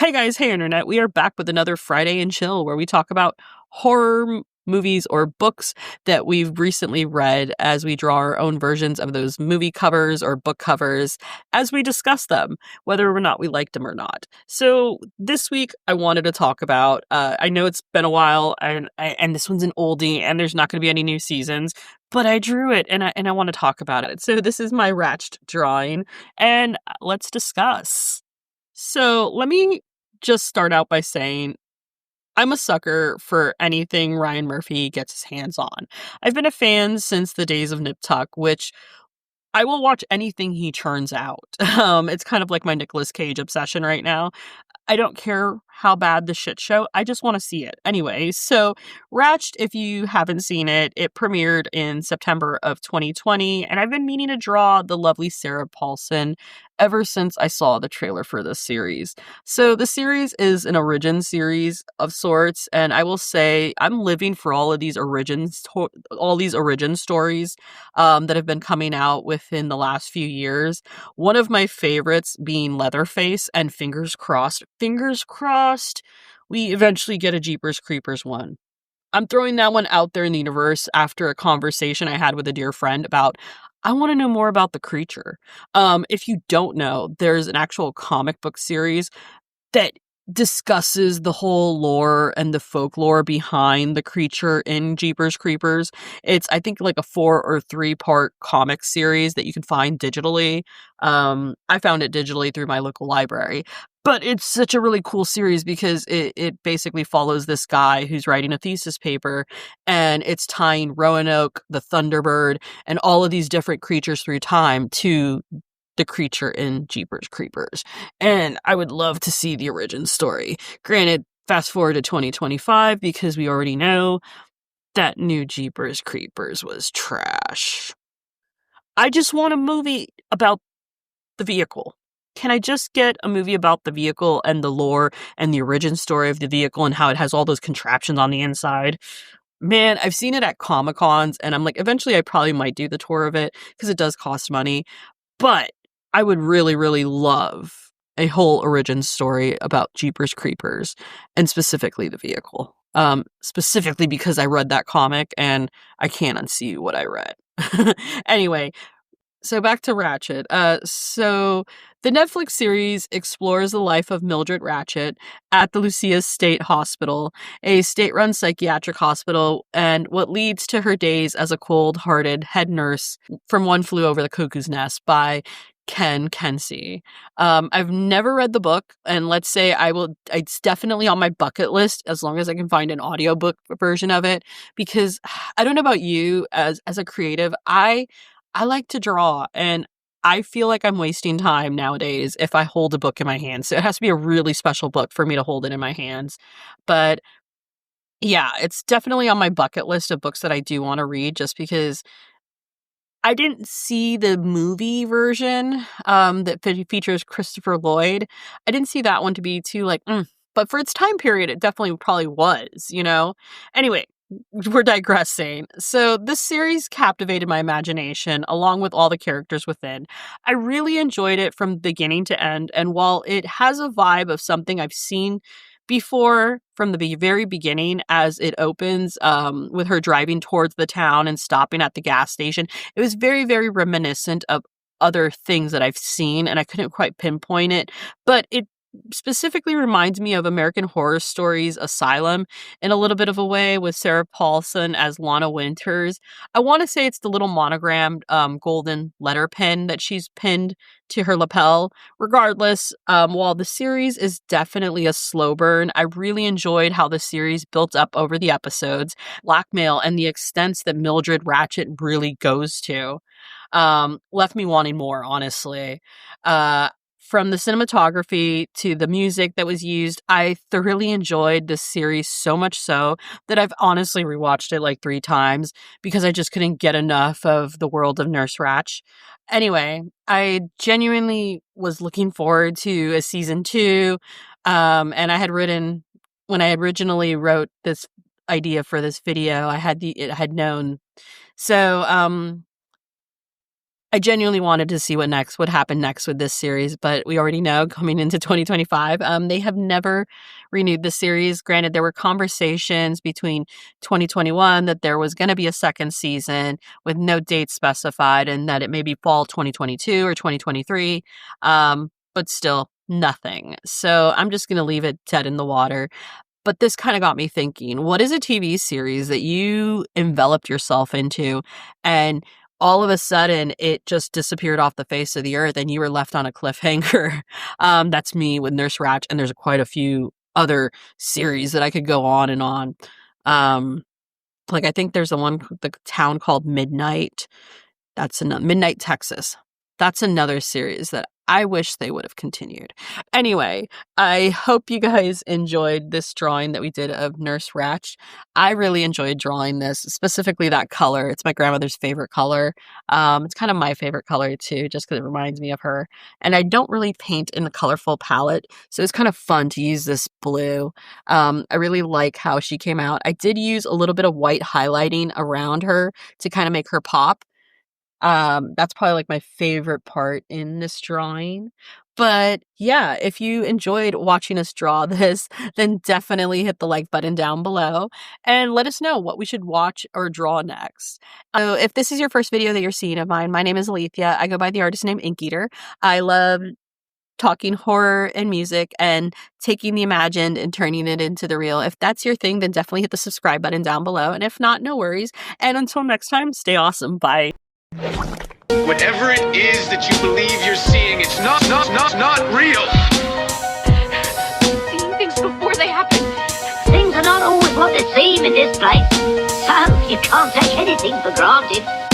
Hey guys, hey internet. We are back with another Friday and Chill where we talk about movies or books that we've recently read as we draw our own versions of those movie covers or book covers as we discuss them, whether or not we liked them or not. So this week I wanted to talk about, I know it's been a while and this one's an oldie and there's not going to be any new seasons, but I drew it and I want to talk about it. So this is my Ratched drawing and let's discuss. So let me just start out by saying I'm a sucker for anything Ryan Murphy gets his hands on. I've been a fan since the days of Nip Tuck, which I will watch anything he churns out. It's kind of like my Nicolas Cage obsession right now. I don't care how bad the shit show. I just want to see it. Anyway, so Ratched, if you haven't seen it, it premiered in September of 2020, and I've been meaning to draw the lovely Sarah Paulson ever since I saw the trailer for this series. So the series is an origin series of sorts, and I will say I'm living for all these origin stories that have been coming out within the last few years. One of my favorites being Leatherface, and fingers crossed, we eventually get a Jeepers Creepers one. I'm throwing that one out there in the universe after a conversation I had with a dear friend about, I want to know more about the creature. If you don't know, there's an actual comic book series that discusses the whole lore and the folklore behind the creature in Jeepers Creepers. It's, I think, like a 4 or 3-part comic series that you can find digitally. I found it digitally through my local library. But it's such a really cool series because it basically follows this guy who's writing a thesis paper, and it's tying Roanoke, the Thunderbird, and all of these different creatures through time to the creature in Jeepers Creepers. And I would love to see the origin story. Granted, fast forward to 2025 because we already know that new Jeepers Creepers was trash. I just want a movie about the vehicle. Can I just get a movie about the vehicle and the lore and the origin story of the vehicle and how it has all those contraptions on the inside? Man, I've seen it at Comic-Cons, and I'm like, eventually I probably might do the tour of it because it does cost money. But I would really, really love a whole origin story about Jeepers Creepers, and specifically the vehicle. Specifically because I read that comic and I can't unsee what I read. Anyway, so back to Ratched. So the Netflix series explores the life of Mildred Ratched at the Lucia State Hospital, a state-run psychiatric hospital, and what leads to her days as a cold-hearted head nurse from One Flew Over the Cuckoo's Nest by Ken Kesey. I've never read the book, and let's say it's definitely on my bucket list as long as I can find an audiobook version of it, because I don't know about you as a creative, I like to draw, and I feel like I'm wasting time nowadays if I hold a book in my hands. So it has to be a really special book for me to hold it in my hands. But yeah, it's definitely on my bucket list of books that I do want to read, just because I didn't see the movie version that features Christopher Lloyd. I didn't see that one to be too but for its time period, it definitely probably was, you know? Anyway, we're digressing. So this series captivated my imagination along with all the characters within. I really enjoyed it from beginning to end, and while it has a vibe of something I've seen before from the very beginning, as it opens with her driving towards the town and stopping at the gas station, it was very, very reminiscent of other things that I've seen, and I couldn't quite pinpoint it, but it specifically reminds me of American Horror Stories Asylum in a little bit of a way, with Sarah Paulson as Lana Winters. I want to say it's the little monogrammed golden letter pin that she's pinned to her lapel. Regardless, while the series is definitely a slow burn, I really enjoyed how the series built up over the episodes, blackmail, and the extents that Mildred Ratched really goes to. Left me wanting more, honestly. From the cinematography to the music that was used, I thoroughly enjoyed this series, so much so that I've honestly rewatched it like 3 times because I just couldn't get enough of the world of Nurse Ratched. Anyway, I genuinely was looking forward to a season 2, and I had written, when I originally wrote this idea for this video, it had known. So, I genuinely wanted to see what would happen next with this series, but we already know coming into 2025, they have never renewed the series. Granted, there were conversations between 2021 that there was going to be a second season with no date specified and that it may be fall 2022 or 2023, but still nothing. So I'm just going to leave it dead in the water. But this kind of got me thinking, what is a TV series that you enveloped yourself into and all of a sudden it just disappeared off the face of the earth and you were left on a cliffhanger? That's me with Nurse Ratched, and there's quite a few other series that I could go on and on. Like I think there's the town called Midnight. That's another Midnight, Texas. That's another series that I wish they would have continued. Anyway, I hope you guys enjoyed this drawing that we did of Nurse Ratched. I really enjoyed drawing this, specifically that color. It's my grandmother's favorite color. It's kind of my favorite color too, just because it reminds me of her. And I don't really paint in the colorful palette, so it's kind of fun to use this blue. I really like how she came out. I did use a little bit of white highlighting around her to kind of make her pop. That's probably like my favorite part in this drawing. But yeah, if you enjoyed watching us draw this, then definitely hit the like button down below and let us know what we should watch or draw next. So if this is your first video that you're seeing of mine, my name is Alethea. I go by the artist name Inkeater. I love talking horror and music and taking the imagined and turning it into the real. If that's your thing, then definitely hit the subscribe button down below. And if not, no worries. And until next time, stay awesome. Bye. Whatever it is that you believe you're seeing, it's not real. Seeing things before they happen. Things are not always what they seem in this place. So you can't take anything for granted.